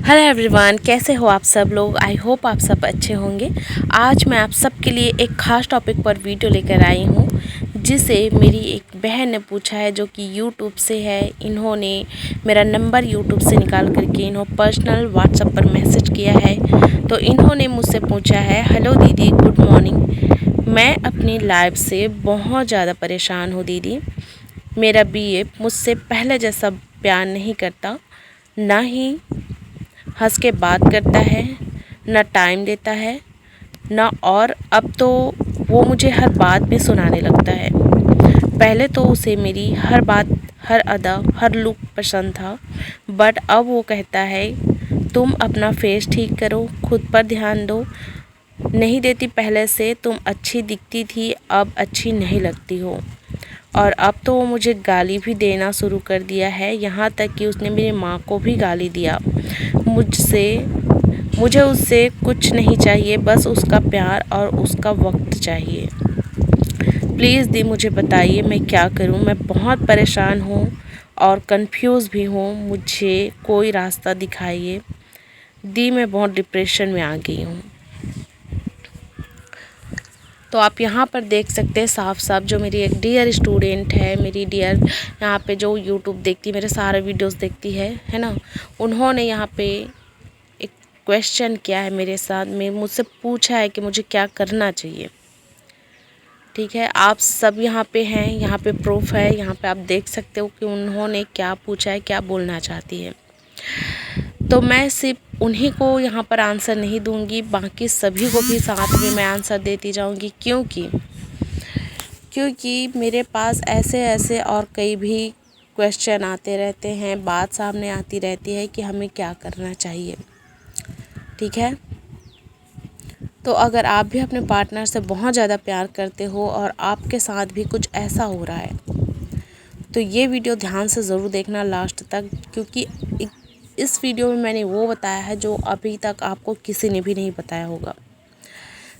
Hello everyone, कैसे हो आप सब लोग। आई होप आप सब अच्छे होंगे। आज मैं आप सब के लिए एक ख़ास टॉपिक पर वीडियो लेकर आई हूँ, जिसे मेरी एक बहन ने पूछा है, जो कि यूट्यूब से है। इन्होंने मेरा नंबर यूट्यूब से निकाल करके इन्होंने पर्सनल व्हाट्सएप पर मैसेज किया है। तो इन्होंने मुझसे पूछा है, हेलो दीदी, गुड मॉर्निंग। मैं अपनी लाइफ से बहुत ज़्यादा परेशान हूँ दीदी। मेरा बीए मुझसे पहले जैसा प्यार नहीं करता, ना ही हंस के बात करता है, ना टाइम देता है, ना। और अब तो वो मुझे हर बात में सुनाने लगता है। पहले तो उसे मेरी हर बात, हर अदा, हर लुक पसंद था, बट अब वो कहता है तुम अपना फेस ठीक करो, खुद पर ध्यान दो। नहीं देती पहले से, तुम अच्छी दिखती थी, अब अच्छी नहीं लगती हो। और अब तो वो मुझे गाली भी देना शुरू कर दिया है, यहाँ तक कि उसने मेरी माँ को भी गाली दिया। मुझे उससे कुछ नहीं चाहिए, बस उसका प्यार और उसका वक्त चाहिए। प्लीज़ दी, मुझे बताइए मैं क्या करूं। मैं बहुत परेशान हूं और कंफ्यूज भी हूं। मुझे कोई रास्ता दिखाइए दी, मैं बहुत डिप्रेशन में आ गई हूं। तो आप यहाँ पर देख सकते हैं साफ साफ, जो मेरी एक डियर स्टूडेंट है, मेरी डियर यहाँ पे जो यूट्यूब देखती, मेरे सारे वीडियोस देखती है ना, उन्होंने यहाँ पे एक क्वेश्चन किया है मेरे साथ में, मुझसे पूछा है कि मुझे क्या करना चाहिए। ठीक है, आप सब यहाँ पे हैं, यहाँ पे प्रूफ है, यहाँ पे आप देख सकते हो कि उन्होंने क्या पूछा है, क्या बोलना चाहती है। तो मैं सिर्फ उन्हीं को यहाँ पर आंसर नहीं दूंगी, बाकी सभी को भी साथ में मैं आंसर देती जाऊंगी, क्योंकि मेरे पास ऐसे ऐसे और कई भी क्वेश्चन आते रहते हैं, बात सामने आती रहती है कि हमें क्या करना चाहिए। ठीक है, तो अगर आप भी अपने पार्टनर से बहुत ज़्यादा प्यार करते हो और आपके साथ भी कुछ ऐसा हो रहा है, तो ये वीडियो ध्यान से ज़रूर देखना लास्ट तक, क्योंकि इस वीडियो में मैंने वो बताया है जो अभी तक आपको किसी ने भी नहीं बताया होगा।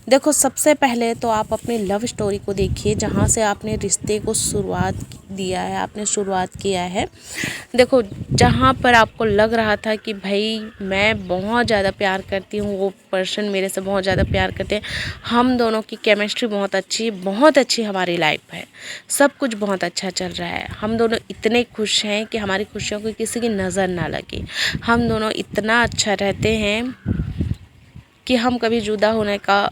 देखो, सबसे पहले तो आप अपनी लव स्टोरी को देखिए, जहाँ से आपने रिश्ते को शुरुआत दिया है, आपने शुरुआत किया है। देखो, जहाँ पर आपको लग रहा था कि भाई मैं बहुत ज़्यादा प्यार करती हूँ, वो पर्सन मेरे से बहुत ज़्यादा प्यार करते हैं, हम दोनों की केमिस्ट्री बहुत अच्छी हमारी लाइफ है, सब कुछ बहुत अच्छा चल रहा है, हम दोनों इतने खुश हैं कि हमारी खुशियों को किसी की नज़र ना लगे, हम दोनों इतना अच्छा रहते हैं कि हम कभी जुदा होने का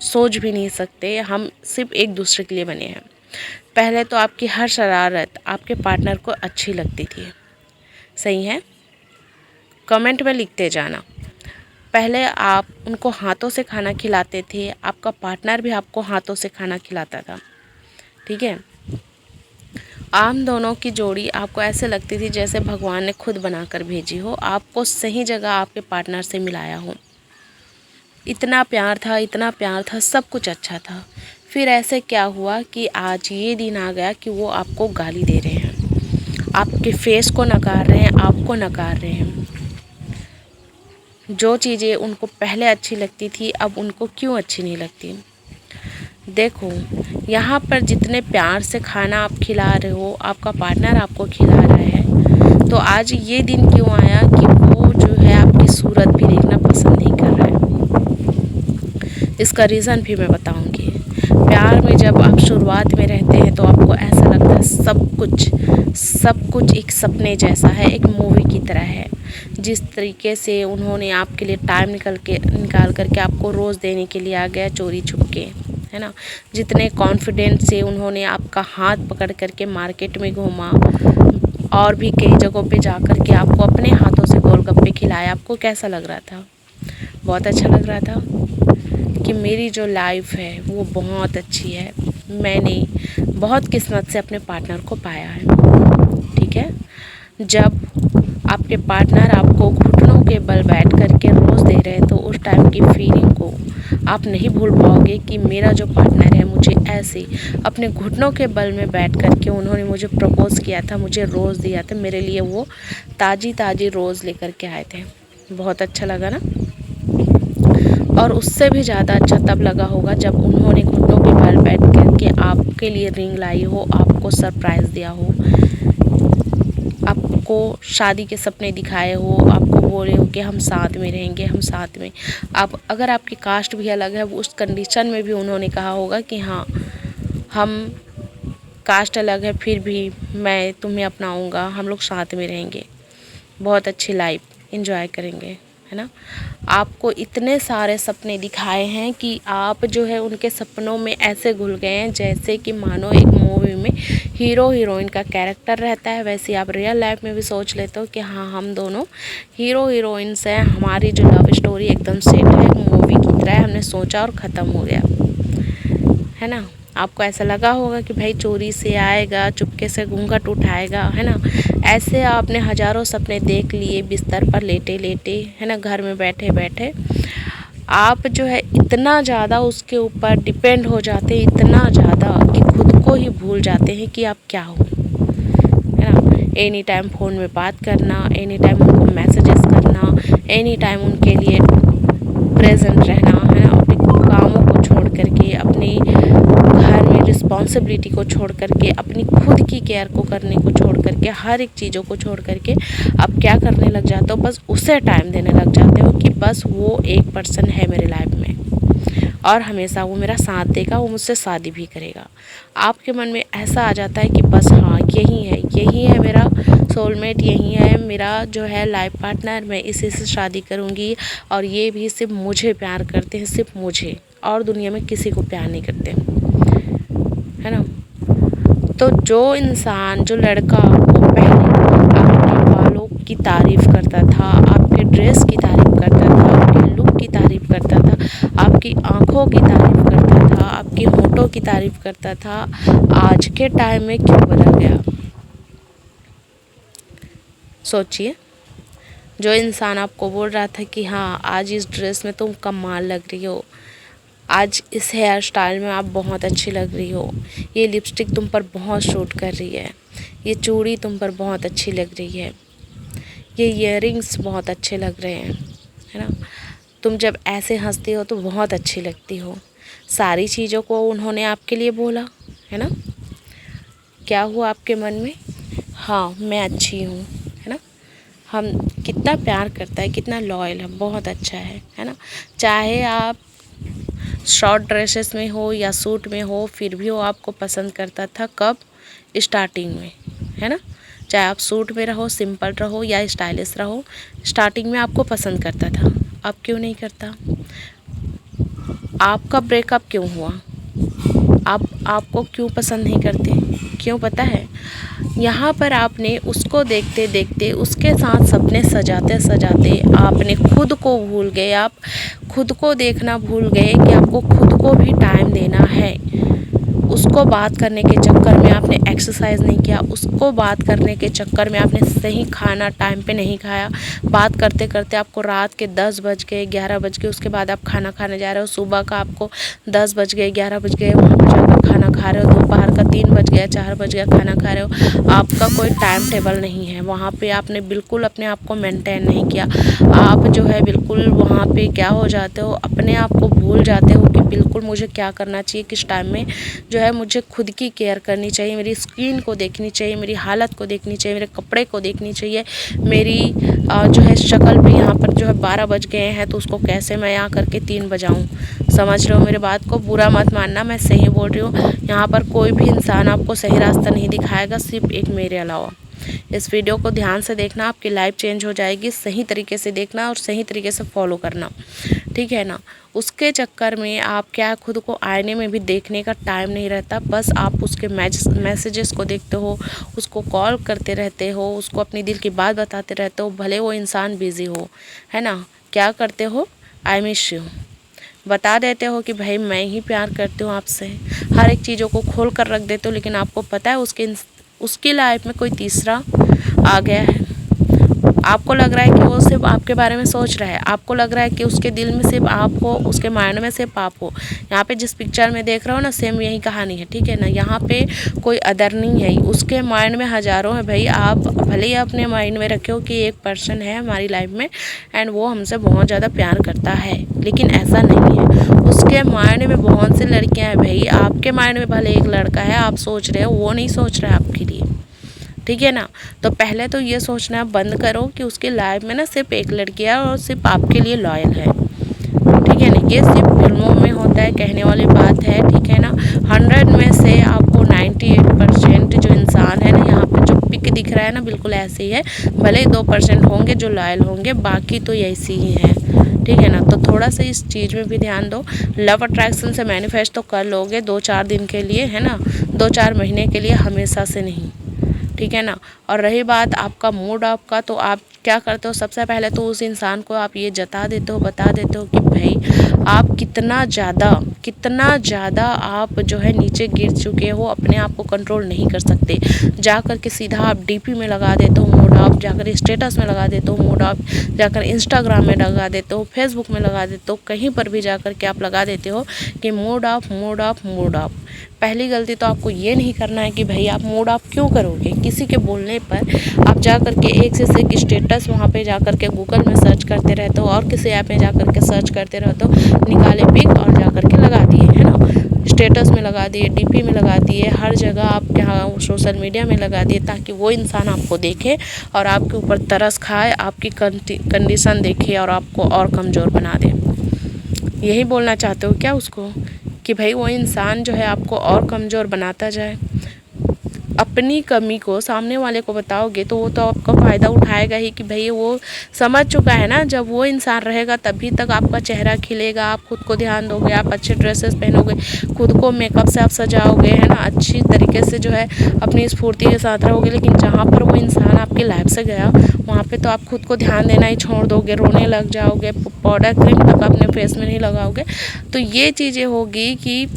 सोच भी नहीं सकते, हम सिर्फ एक दूसरे के लिए बने हैं। पहले तो आपकी हर शरारत आपके पार्टनर को अच्छी लगती थी, सही है? कमेंट में लिखते जाना। पहले आप उनको हाथों से खाना खिलाते थे, आपका पार्टनर भी आपको हाथों से खाना खिलाता था। ठीक है, आम दोनों की जोड़ी आपको ऐसे लगती थी जैसे भगवान ने खुद बनाकर भेजी हो, आपको सही जगह आपके पार्टनर से मिलाया हो। इतना प्यार था, इतना प्यार था, सब कुछ अच्छा था। फिर ऐसे क्या हुआ कि आज ये दिन आ गया कि वो आपको गाली दे रहे हैं, आपके फेस को नकार रहे हैं, आपको नकार रहे हैं। जो चीज़ें उनको पहले अच्छी लगती थी, अब उनको क्यों अच्छी नहीं लगती। देखो, यहाँ पर जितने प्यार से खाना आप खिला रहे हो, आपका पार्टनर आपको खिला रहा है, तो आज ये दिन क्यों आया कि वो जो है आपकी सूरत भी देखना पसंद नहीं कर रहा है। इसका रीज़न भी मैं बताऊंगी। प्यार में जब आप शुरुआत में रहते हैं तो आपको ऐसा लगता है सब कुछ एक सपने जैसा है, एक मूवी की तरह है। जिस तरीके से उन्होंने आपके लिए टाइम निकाल करके आपको रोज़ देने के लिए आ गया, चोरी छुपके, है ना। जितने कॉन्फिडेंस से उन्होंने आपका हाथ पकड़ करके मार्केट में घूमा और भी कई जगहों पे जा कर के आपको अपने हाथों से गोलगप्पे खिलाया, आपको कैसा लग रहा था? बहुत अच्छा लग रहा था कि मेरी जो लाइफ है वो बहुत अच्छी है, मैंने बहुत किस्मत से अपने पार्टनर को पाया है। ठीक है, जब आपके पार्टनर आपको घुटनों के बल बैठ करके रोज़ दे रहे हैं, तो उस टाइम की फीलिंग को आप नहीं भूल पाओगे कि मेरा जो पार्टनर है मुझे ऐसे अपने घुटनों के बल में बैठ करके उन्होंने मुझे प्रपोज़ किया था, मुझे रोज़ दिया था, मेरे लिए वो ताज़ी रोज़ लेकर के आए थे। बहुत अच्छा लगा ना। और उससे भी ज़्यादा अच्छा तब लगा होगा जब उन्होंने घुटनों के बल बैठ करके आपके लिए रिंग लाई हो, आपको सरप्राइज़ दिया हो, आप आपको शादी के सपने दिखाए हो, आपको बोले हो कि हम साथ में रहेंगे, हम साथ में, आप अगर आपकी कास्ट भी अलग है उस कंडीशन में भी उन्होंने कहा होगा कि हाँ हम कास्ट अलग है फिर भी मैं तुम्हें अपनाऊंगा, हम लोग साथ में रहेंगे, बहुत अच्छी लाइफ एंजॉय करेंगे, है ना। आपको इतने सारे सपने दिखाए हैं कि आप जो है उनके सपनों में ऐसे घुल गए हैं जैसे कि मानो एक मूवी में हीरो हीरोइन का कैरेक्टर रहता है, वैसे आप रियल लाइफ में भी सोच लेते हो कि हाँ हम दोनों हीरो हीरोइंस हैं, हमारी जो लव स्टोरी एकदम सेट है, एक मूवी की तरह हमने सोचा और ख़त्म हो गया, है ना। आपको ऐसा लगा होगा कि भाई चोरी से आएगा, चुपके से घूंघट उठाएगा, है ना। ऐसे आपने हज़ारों सपने देख लिए बिस्तर पर लेटे लेटे, है ना, घर में बैठे बैठे। आप जो है इतना ज़्यादा उसके ऊपर डिपेंड हो जाते हैं, इतना ज़्यादा कि खुद को ही भूल जाते हैं कि आप क्या हो, है ना। एनी टाइम फ़ोन में बात करना, एनी टाइम उनको मैसेजेस करना, एनी टाइम उनके लिए प्रेजेंट रहना, है ना। अपने कामों को छोड़ करके, अपनी घर में रिस्पॉन्सिबिलिटी को छोड़ करके, अपनी खुद की केयर को करने को छोड़ करके, हर एक चीज़ों को छोड़ करके आप क्या करने लग जाते हो, बस उसे टाइम देने लग जाते हो कि बस वो एक पर्सन है मेरे लाइफ में और हमेशा वो मेरा साथ देगा, वो मुझसे शादी भी करेगा। आपके मन में ऐसा आ जाता है कि बस हाँ यही है मेरा सोलमेट, यही है मेरा जो है लाइफ पार्टनर, मैं इसी से शादी करूँगी और ये भी सिर्फ मुझे प्यार करते हैं, सिर्फ मुझे, और दुनिया में किसी को प्यार नहीं करते, है ना। तो जो इंसान, जो लड़का आपको पहले आपके बालों की तारीफ़ करता था, आपके ड्रेस की तारीफ़ करता था, आपके लुक की तारीफ़ करता था, आपकी आँखों की तारीफ़ करता था, आपके होठों की तारीफ़ करता था, आज के टाइम में क्यों बदल गया? सोचिए। जो इंसान आपको बोल रहा था कि हाँ आज इस ड्रेस में तुम कमाल लग रही हो, आज इस हेयर स्टाइल में आप बहुत अच्छी लग रही हो, ये लिपस्टिक तुम पर बहुत सूट कर रही है, ये चूड़ी तुम पर बहुत अच्छी लग रही है, ये इयररिंग्स बहुत अच्छे लग रहे हैं, है ना, तुम जब ऐसे हंसती हो तो बहुत अच्छी लगती हो, सारी चीज़ों को उन्होंने आपके लिए बोला, है ना। क्या हुआ आपके मन में? हाँ मैं अच्छी हूँ, है ना। हम कितना प्यार करता है, कितना लॉयल है, बहुत अच्छा है ना। चाहे आप शॉर्ट ड्रेसेस में हो या सूट में हो, फिर भी वो आपको पसंद करता था। कब? स्टार्टिंग में, है ना। चाहे आप सूट में रहो, सिंपल रहो या स्टाइलिश रहो, स्टार्टिंग में आपको पसंद करता था। अब क्यों नहीं करता? आपका ब्रेकअप क्यों हुआ? आपको क्यों पसंद नहीं करते? क्यों पता है? यहाँ पर आपने उसको देखते देखते, उसके साथ सपने सजाते सजाते आपने खुद को भूल गए। आप खुद को देखना भूल गए कि आपको खुद को भी टाइम देना है। उसको बात करने के चक्कर में आपने एक्सरसाइज नहीं किया, उसको बात करने के चक्कर में आपने सही खाना टाइम पे नहीं खाया। बात करते करते आपको रात के 10 बज गए, 11 बज गए, उसके बाद आप खाना खाने जा रहे हो। सुबह का आपको 10 बज गए, 11 बज गए, वहाँ पर जाकर खाना खा रहे हो। दोपहर का 3 बज गया, 4 बज गया, खाना खा रहे हो। आपका कोई टाइम टेबल नहीं है, वहाँ पे आपने बिल्कुल अपने आप को मेंटेन नहीं किया। आप जो है बिल्कुल वहाँ पे क्या हो जाते हो, अपने आप को भूल जाते हो कि बिल्कुल मुझे क्या करना चाहिए, किस टाइम में जो है मुझे खुद की केयर करनी चाहिए, मेरी स्किन को देखनी चाहिए, मेरी हालत को देखनी चाहिए, मेरे कपड़े को देखनी चाहिए, मेरी जो है शक्ल पे यहाँ पर जो है 12 बज गए हैं तो उसको कैसे मैं यहाँ करके 3 बजाऊँ। समझ रहे हो मेरे बात को? बुरा मत मानना, मैं सही बोल रही हूँ। यहाँ पर कोई भी इंसान आपको सही रास्ता नहीं दिखाएगा, सिर्फ एक मेरे अलावा। इस वीडियो को ध्यान से देखना, आपकी लाइफ चेंज हो जाएगी। सही तरीके से देखना और सही तरीके से फॉलो करना, ठीक है ना। उसके चक्कर में आप क्या, खुद को आईने में भी देखने का टाइम नहीं रहता। बस आप उसके मैसेजेस को देखते हो, उसको कॉल करते रहते हो, उसको अपनी दिल की बात बताते रहते हो, भले वो इंसान बिज़ी हो, है ना। क्या करते हो? आई मिस यू बता देते हो कि भाई मैं ही प्यार करती हूँ आपसे, हर एक चीज़ों को खोल कर रख देते हो। लेकिन आपको पता है उसकी लाइफ में कोई तीसरा आ गया है। आपको लग रहा है कि वो सिर्फ आपके बारे में सोच रहा है, आपको लग रहा है कि उसके दिल में सिर्फ आप हो, उसके माइंड में सिर्फ आप हो। यहाँ पे जिस पिक्चर में देख रहे हो ना, सेम यही कहानी है, ठीक है ना। यहाँ पे कोई अदर नहीं है, उसके माइंड में हज़ारों है भाई। आप भले ही अपने माइंड में रखे हो कि एक पर्सन है हमारी लाइफ में एंड वो हमसे बहुत ज़्यादा प्यार करता है, लेकिन ऐसा नहीं है। उसके माइंड में बहुत सी लड़कियाँ हैं भाई। आपके माइंड में भले एक लड़का है, आप सोच रहे हो, वो नहीं सोच रहा है आपके लिए, ठीक है ना। तो पहले तो ये सोचना बंद करो कि उसकी लाइफ में ना सिर्फ एक लड़की है और सिर्फ आपके लिए लॉयल है, ठीक है ना। ये सिर्फ फिल्मों में होता है, कहने वाली बात है, ठीक है ना। 100 में से आपको 98% जो इंसान है ना, यहाँ पे जो पिक दिख रहा है ना, बिल्कुल ऐसे ही है। भले ही 2% होंगे जो लॉयल होंगे, बाकी तो ऐसी ही है, ठीक है ना। तो थोड़ा सा इस चीज़ में भी ध्यान दो। लव अट्रैक्शन से मैनिफेस्ट तो कर लोगे 2-4 दिन के लिए, है ना, 2-4 महीने के लिए, हमेशा से नहीं, ठीक है ना। और रही बात आपका मूड ऑफ का, तो आप क्या करते हो, सबसे पहले तो उस इंसान को आप ये जता देते हो, बता देते हो कि भाई आप कितना ज़्यादा आप जो है नीचे गिर चुके हो, अपने आप को कंट्रोल नहीं कर सकते। जा कर के सीधा आप डीपी में लगा देते हो मूड ऑफ, जाकर स्टेटस में लगा देते हो मूड ऑफ, जाकर इंस्टाग्राम में लगा देते हो, फेसबुक में लगा देते हो, कहीं पर भी जा कर के आप लगा देते हो कि mood off mood off mood off. पहली गलती तो आपको ये नहीं करना है कि भाई आप मूड ऑफ क्यों करोगे। किसी के बोलने पर आप जा कर के एक से एक स्टेटस वहाँ पे जा कर के गूगल में सर्च करते रहते हो, और किसी ऐप में जा कर के सर्च करते रहते हो, निकाले पिक और जा कर के लगा दिए, है ना, स्टेटस में लगा दिए, डीपी में लगा दिए, हर जगह आप यहाँ सोशल मीडिया में लगा दिए, ताकि वो इंसान आपको देखे और आपके ऊपर तरस खाए, आपकी कंडीशन देखे और आपको और कमज़ोर बना दे। यही बोलना चाहते हो क्या उसको कि भाई वो इंसान जो है आपको और कमज़ोर बनाता जाए। अपनी कमी को सामने वाले को बताओगे तो वो तो आपका फ़ायदा उठाएगा ही कि भाई वो समझ चुका है ना, जब वो इंसान रहेगा तभी तक आपका चेहरा खिलेगा, आप खुद को ध्यान दोगे, आप अच्छे ड्रेसेस पहनोगे, खुद को मेकअप से आप सजाओगे, है ना, अच्छी तरीके से जो है अपनी स्फूर्ति के साथ रहोगे। लेकिन जहाँ पर वो इंसान आपकी लाइफ से गया, वहाँ पे तो आप खुद को ध्यान देना ही छोड़ दोगे, रोने लग जाओगे, पाउडर क्रीम तक अपने फेस में नहीं लगाओगे। तो ये चीज़ें होगी कि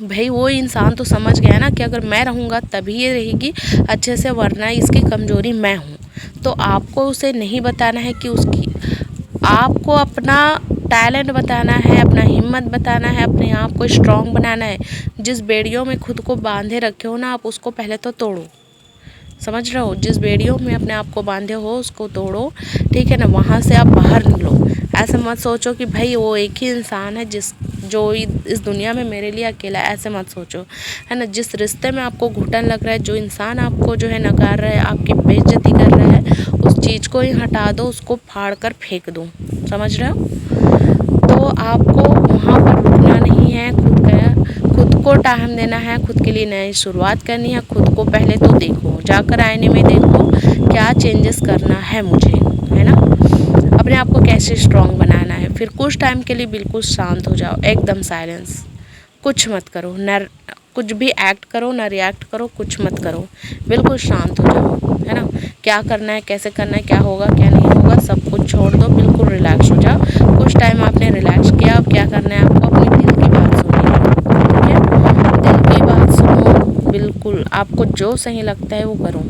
भाई वो इंसान तो समझ गया ना कि अगर मैं रहूँगा तभी ये रहेगी अच्छे से, वरना इसकी कमज़ोरी मैं हूँ। तो आपको उसे नहीं बताना है कि उसकी, आपको अपना टैलेंट बताना है, अपना हिम्मत बताना है, अपने आप को स्ट्रॉन्ग बनाना है। जिस बेड़ियों में खुद को बांधे रखे हो ना, आप उसको पहले तो तोड़ो, समझ रहे हो। जिस बेड़ियों में अपने आप को बांधे हो उसको तोड़ो, ठीक है ना, वहाँ से आप बाहर निकलो। ऐसे मत सोचो कि भाई वो एक ही इंसान है जो इस दुनिया में मेरे लिए अकेला है, ऐसे मत सोचो, है ना। जिस रिश्ते में आपको घुटन लग रहा है, जो इंसान आपको जो है नकार रहा है, आपकी बेइज्जती कर रहा है, उस चीज़ को ही हटा दो, उसको फाड़ कर फेंक दो, समझ रहे हो। तो आपको वहाँ पर रुकना नहीं है, खुद को टाइम देना है, खुद के लिए नई शुरुआत करनी है। खुद को पहले तो देखो, जाकर आईने में देखो क्या चेंजेस करना है मुझे, है ना, अपने आप को कैसे स्ट्रॉन्ग बनाना है। फिर कुछ टाइम के लिए बिल्कुल शांत हो जाओ, एकदम साइलेंस, कुछ मत करो, न कुछ भी एक्ट करो, ना रिएक्ट करो, कुछ मत करो, बिल्कुल शांत हो जाओ, है ना। क्या करना है, कैसे करना है, क्या होगा क्या नहीं होगा, सब कुछ छोड़ दो, बिल्कुल रिलैक्स हो जाओ। कुछ टाइम आपने रिलैक्स किया, अब क्या करना है आपको, अपने दिल की बात सुनिए, ठीक है, दिल की बात सुनो, बिल्कुल आपको जो सही लगता है वो करो,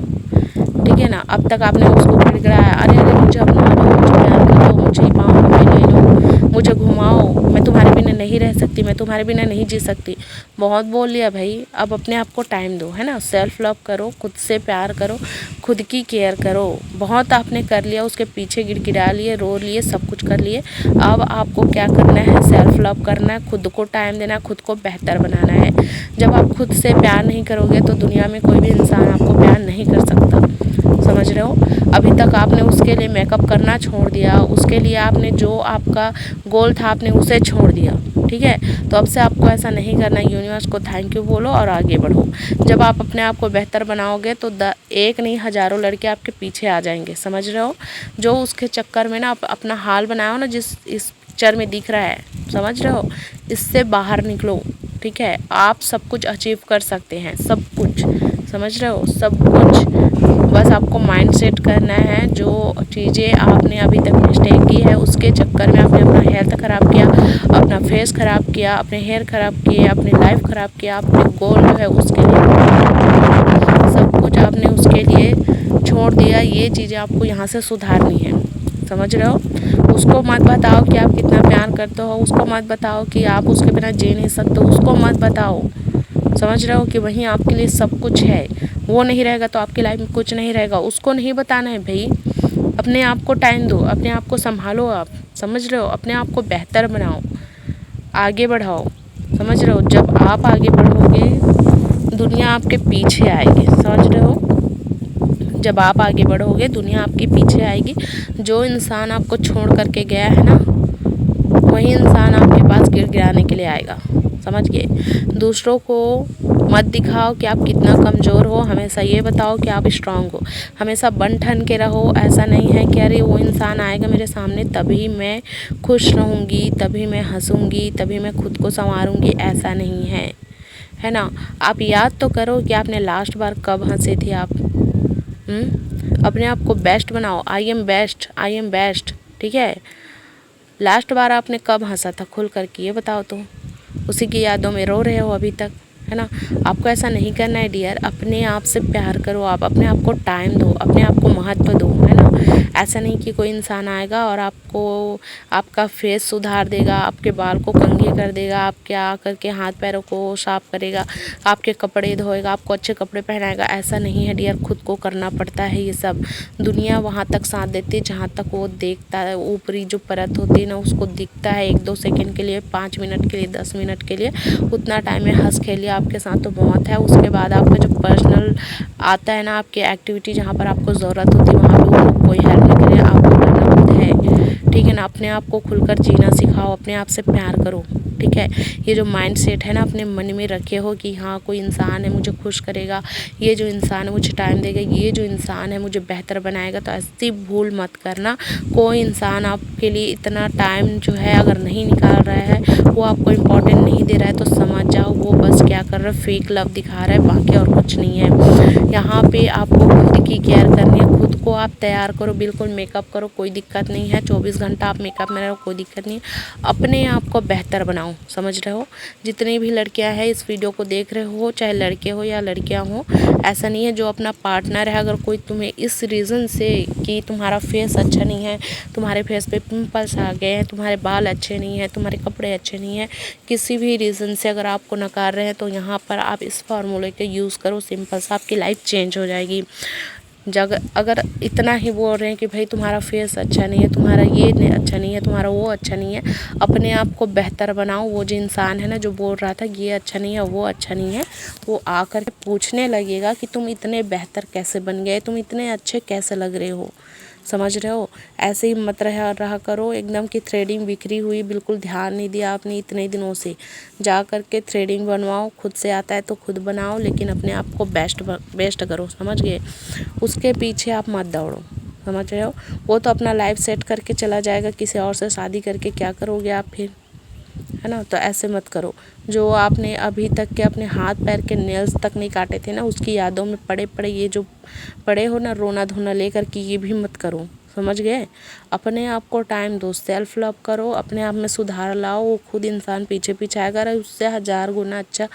ठीक है ना। अब तक आपने उसको गिड़गिड़ाया, अरे अरे मुझे अपना लो, मुझे प्यार करो, मुझे पाँव में ले लो, मुझे घुमाओ, मैं तुम्हारे बिना नहीं रह सकती, मैं तुम्हारे बिना नहीं जी सकती। बहुत बोल लिया भाई, अब अपने आप को टाइम दो, है ना, सेल्फ लव करो, खुद से प्यार करो, खुद की केयर करो। बहुत आपने कर लिया, उसके पीछे गिड़गिड़ा लिए, रो लिए, सब कुछ कर लिए। अब आपको क्या करना है, सेल्फ लव करना है, खुद को टाइम देना है, खुद को बेहतर बनाना है। जब आप खुद से प्यार नहीं करोगे तो दुनिया में कोई भी इंसान आपको प्यार नहीं कर सकता, समझ रहे हो। अभी तक आपने उसके लिए मेकअप करना छोड़ दिया, उसके लिए आपने जो आपका गोल था आपने उसे छोड़ दिया, ठीक है। तो अब से आपको ऐसा नहीं करना, यूनिवर्स को थैंक यू बोलो और आगे बढ़ो। जब आप अपने आप को बेहतर बनाओगे तो एक नहीं हज़ारों लड़के आपके पीछे आ जाएंगे, समझ रहे हो। जो उसके चक्कर में ना आप अपना हाल बनाओ ना, जिस इस पिक्चर में दिख रहा है, समझ रहे हो, इससे बाहर निकलो, ठीक है। आप सब कुछ अचीव कर सकते हैं, सब कुछ, समझ रहे हो, सब कुछ। बस आपको माइंड सेट करना है। जो चीज़ें आपने अभी तक मिस्टेक की है, उसके चक्कर में आपने अपना हेल्थ ख़राब किया, अपना फेस ख़राब किया, अपने हेयर ख़राब किए, अपनी लाइफ ख़राब किया, अपने गोल जो है उसके लिए सब कुछ आपने उसके लिए छोड़ दिया। ये चीज़ें आपको यहाँ से सुधारनी है, समझ रहे हो। उसको मत बताओ कि आप कितना प्यार करते हो, उसको मत बताओ कि आप उसके बिना जी नहीं सकते, उसको मत बताओ, समझ रहे हो, कि वहीं आपके लिए सब कुछ है। वो नहीं रहेगा तो आपकी लाइफ में कुछ नहीं रहेगा, उसको नहीं बताना है भाई। अपने आप को टाइम दो, अपने आप को संभालो, आप समझ रहे हो, अपने आप को बेहतर बनाओ, आगे बढ़ाओ, समझ रहे हो। जब आप आगे बढ़ोगे दुनिया आपके पीछे आएगी, समझ रहे हो। जब आप आगे बढ़ोगे दुनिया आपके पीछे आएगी। जो इंसान आपको छोड़ करके गया है ना, वही इंसान आपके पास गिड़गिड़ाने के लिए आएगा, समझ गए। दूसरों को मत दिखाओ कि आप कितना कमज़ोर हो, हमेशा ये बताओ कि आप स्ट्रांग हो। हमेशा बन ठन के रहो। ऐसा नहीं है कि अरे वो इंसान आएगा मेरे सामने तभी मैं खुश रहूँगी, तभी मैं हंसूँगी, तभी मैं खुद को संवारूँगी, ऐसा नहीं है ना। आप याद तो करो कि आपने लास्ट बार कब हंसे थे आप। अपने आप को बेस्ट बनाओ। I am best, I am best, ठीक है। लास्ट बार आपने कब हंसा था खुल कर के ये बताओ तो। उसी की यादों में रो रहे हो अभी तक, है ना। आपको ऐसा नहीं करना है डियर। अपने आप से प्यार करो, आप अपने आप को टाइम दो, अपने आप को महत्व दो, है ना। ऐसा नहीं कि कोई इंसान आएगा और आपको आपका फेस सुधार देगा, आपके बाल को कंघी कर देगा, आपके आ करके हाथ पैरों को साफ करेगा, आपके कपड़े धोएगा, आपको अच्छे कपड़े पहनाएगा। ऐसा नहीं है डियर, खुद को करना पड़ता है ये सब। दुनिया वहाँ तक साथ देती है जहाँ तक वो देखता है। ऊपरी जो परत होती है ना, उसको दिखता है 1-2 सेकंड के लिए, 5 मिनट के लिए, 10 मिनट के लिए, उतना टाइम में हंस खेल लिया आपके साथ तो बहुत है। उसके बाद आपका जो पर्सनल आता है ना, आपकी एक्टिविटी जहाँ पर आपको ज़रूरत होती है वहाँ पे वो लोग कोई हेल्प नहीं करे, आपको करना खुद है, ठीक है ना। अपने आप को खुलकर जीना सिखाओ, अपने आप से प्यार करो, ठीक है। ये जो माइंड सेट है ना, अपने मन में रखे हो कि हाँ कोई इंसान है मुझे खुश करेगा, ये जो इंसान है मुझे टाइम देगा, ये जो इंसान है मुझे बेहतर बनाएगा, तो ऐसी भूल मत करना। कोई इंसान आपके लिए इतना टाइम जो है अगर नहीं निकाल रहा है, वो आपको इम्पोर्टेंट नहीं दे रहा है, तो समझ जाओ वो बस क्या कर रहा है, फेक लव दिखा रहा है, बाकी और कुछ नहीं है। यहाँ पे आपको खुद की केयर करनी है, खुद को आप तैयार करो, बिल्कुल मेकअप करो, कोई दिक्कत नहीं है। 24 घंटा आप मेकअप में रहो, कोई दिक्कत नहीं है। अपने आप को बेहतर बनाओ, समझ रहे हो। जितनी भी लड़कियां हैं इस वीडियो को देख रहे हो, चाहे लड़के हो या लड़कियां हो, ऐसा नहीं है जो अपना पार्टनर है, अगर कोई तुम्हें इस रीज़न से कि तुम्हारा फेस अच्छा नहीं है, तुम्हारे फेस पे पिंपल्स आ गए हैं, तुम्हारे बाल अच्छे नहीं हैं, तुम्हारे कपड़े अच्छे नहीं हैं, किसी भी रीज़न से अगर आपको नकार रहे हैं, तो यहाँ पर आप इस फार्मूले के यूज़ करो, सिंपल सा, आपकी लाइफ चेंज हो जाएगी। अगर इतना ही बोल रहे हैं कि भाई तुम्हारा फेस अच्छा नहीं है, तुम्हारा ये अच्छा नहीं है, तुम्हारा वो अच्छा नहीं है, अपने आप को बेहतर बनाओ। वो जो इंसान है ना जो बोल रहा था कि ये अच्छा नहीं है, वो अच्छा नहीं है, वो आकर के पूछने लगेगा कि तुम इतने बेहतर कैसे बन गए, तुम इतने अच्छे कैसे लग रहे हो, समझ रहे हो। ऐसे ही मत रहा करो एकदम कि थ्रेडिंग बिखरी हुई, बिल्कुल ध्यान नहीं दिया आपने इतने दिनों से। जा करके थ्रेडिंग बनवाओ, खुद से आता है तो खुद बनाओ, लेकिन अपने आप को बेस्ट करो, समझ गए। उसके पीछे आप मत दौड़ो, समझ रहे हो। वो तो अपना लाइफ सेट करके चला जाएगा, किसी और से शादी करके क्या करोगे आप फिर, है ना। तो ऐसे मत करो। जो आपने अभी तक के अपने हाथ पैर के नेल्स तक नहीं काटे थे ना, उसकी यादों में पड़े ये जो पड़े हो ना रोना धोना लेकर के, ये भी मत करो, समझ गए। अपने आप को टाइम दो, सेल्फ लव करो, अपने आप में सुधार लाओ, वो खुद इंसान पीछे पीछे आएगा, और उससे 1000 गुना अच्छा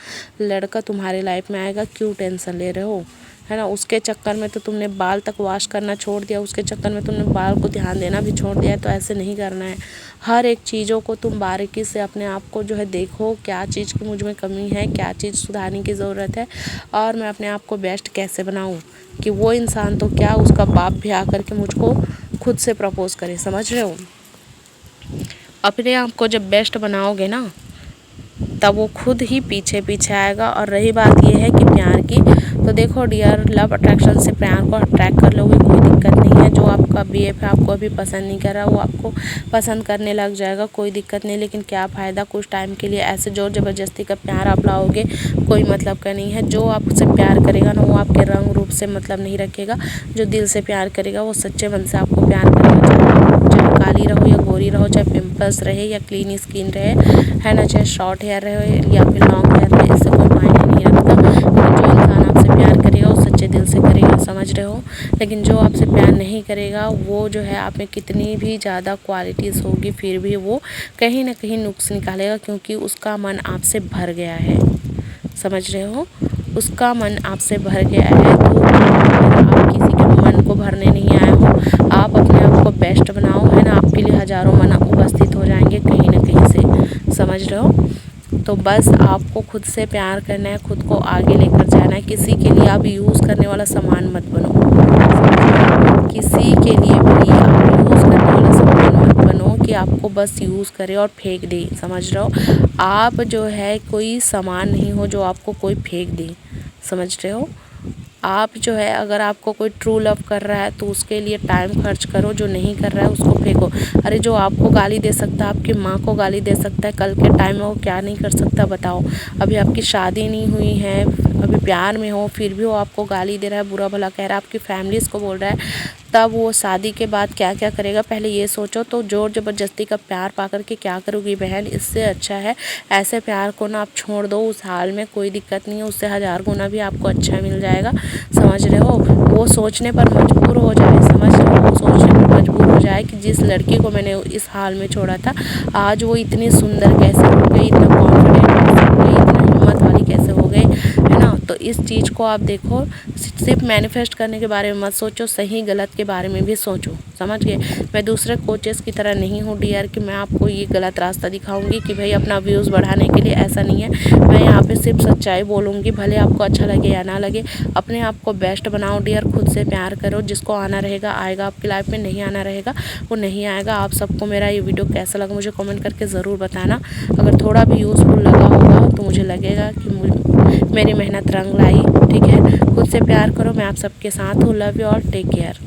लड़का तुम्हारे लाइफ में आएगा। क्यों टेंशन ले रहे हो, है ना। उसके चक्कर में तो तुमने बाल तक वॉश करना छोड़ दिया, उसके चक्कर में तुमने बाल को ध्यान देना भी छोड़ दिया है। तो ऐसे नहीं करना है। हर एक चीज़ों को तुम बारीकी से अपने आप को जो है देखो, क्या चीज़ की मुझ में कमी है, क्या चीज़ सुधारने की ज़रूरत है, और मैं अपने आप को बेस्ट कैसे बनाऊँ कि वो इंसान तो क्या, उसका बाप भी आकर के मुझको खुद से प्रपोज़ करे, समझ रहे हो। अपने आप को जब बेस्ट बनाओगे ना, तब वो खुद ही पीछे पीछे आएगा। और रही बात ये है कि प्यार की, तो देखो डियर, लव अट्रैक्शन से प्यार को अट्रैक्ट कर लोगे, कोई दिक्कत नहीं है। जो आपका बीएफ है आपको अभी पसंद नहीं कर रहा, वो आपको पसंद करने लग जाएगा, कोई दिक्कत नहीं। लेकिन क्या फ़ायदा, कुछ टाइम के लिए ऐसे जोर ज़बरदस्ती का प्यार आप लाओगे, कोई मतलब का नहीं है। जो आपसे प्यार करेगा ना, वो आपके रंग रूप से मतलब नहीं रखेगा। जो दिल से प्यार करेगा वो सच्चे मन से आपको प्यार करेगा, चाहे काली रहो या गोरी रहो, चाहे पिंपल्स रहे या क्लीन स्किन रहे, है ना, चाहे शॉर्ट हेयर रहे या फिर लॉन्ग हेयर रहे, इससे कोई मायने नहीं रखता। लेकिन जो इंसान आपसे प्यार करेगा वो सच्चे दिल से करेगा, समझ रहे हो। लेकिन जो आपसे प्यार नहीं करेगा, वो जो है आप में कितनी भी ज़्यादा क्वालिटीज़ होगी, फिर भी वो कहीं ना कहीं नुक्स निकालेगा, क्योंकि उसका मन आपसे भर गया है, समझ रहे हो। उसका मन आपसे भर गया है। तो आप किसी के मन को भरने नहीं आए हो, आप अपने आप को बेस्ट बनाओ, है ना। आपके लिए हज़ारों मन उपस्थित हो जाएंगे कहीं ना कहीं से, समझ रहे हो। तो बस आपको खुद से प्यार करना है, खुद को आगे लेकर जाना है। किसी के लिए आप यूज़ करने वाला सामान मत बनो, किसी के लिए भी आप यूज़ करने वाला सामान मत बनो कि आपको बस यूज़ करे और फेंक दे, समझ रहे हो। आप जो है कोई सामान नहीं हो जो आपको कोई फेंक दे, समझ रहे हो। आप जो है अगर आपको कोई ट्रू लव कर रहा है तो उसके लिए टाइम खर्च करो, जो नहीं कर रहा है उसको फेंको। अरे जो आपको गाली दे सकता है, आपकी माँ को गाली दे सकता है, कल के टाइम में वो क्या नहीं कर सकता बताओ। अभी आपकी शादी नहीं हुई है, अभी प्यार में हो, फिर भी वो आपको गाली दे रहा है, बुरा भला कह रहा है, आपकी फैमिली इसको बोल रहा है, तब वो शादी के बाद क्या क्या करेगा पहले ये सोचो। तो जोर ज़बरदस्ती का प्यार पा कर के क्या करोगी बहन, इससे अच्छा है ऐसे प्यार को ना आप छोड़ दो उस हाल में, कोई दिक्कत नहीं है, उससे 1000 गुना भी आपको अच्छा मिल जाएगा। समझ रहे हो, वो सोचने पर मजबूर हो जाए, समझ रहे हो, वो सोचने पर मजबूर हो जाए कि जिस लड़की को मैंने इस हाल में छोड़ा था आज वो इतनी सुंदर कैसे हो गई, इतना कॉन्फिडेंट कैसे हो गई, इतना हिम्मत वाली कैसे हो गई, है ना। तो इस चीज़ को आप देखो, सिर्फ मैनिफेस्ट करने के बारे में मत सोचो, सही गलत के बारे में भी सोचो, समझ गए। मैं दूसरे कोचेस की तरह नहीं हूँ डियर कि मैं आपको ये गलत रास्ता दिखाऊंगी कि भाई अपना व्यूज़ बढ़ाने के लिए, ऐसा नहीं है। मैं यहाँ पे सिर्फ सच्चाई बोलूँगी, भले आपको अच्छा लगे या ना लगे। अपने आप को बेस्ट बनाओ डियर, खुद से प्यार करो, जिसको आना रहेगा आएगा आपकी लाइफ में, नहीं आना रहेगा वो नहीं आएगा। आप सबको मेरा ये वीडियो कैसा लगा मुझे कमेंट करके ज़रूर बताना। अगर थोड़ा भी यूज़फुल लगा होगा तो मुझे लगेगा कि मेरी मेहनत रंग लाई। ठीक है, खुद से प्यार करो, मैं आप सबके साथ हूँ। लव यू और टेक केयर।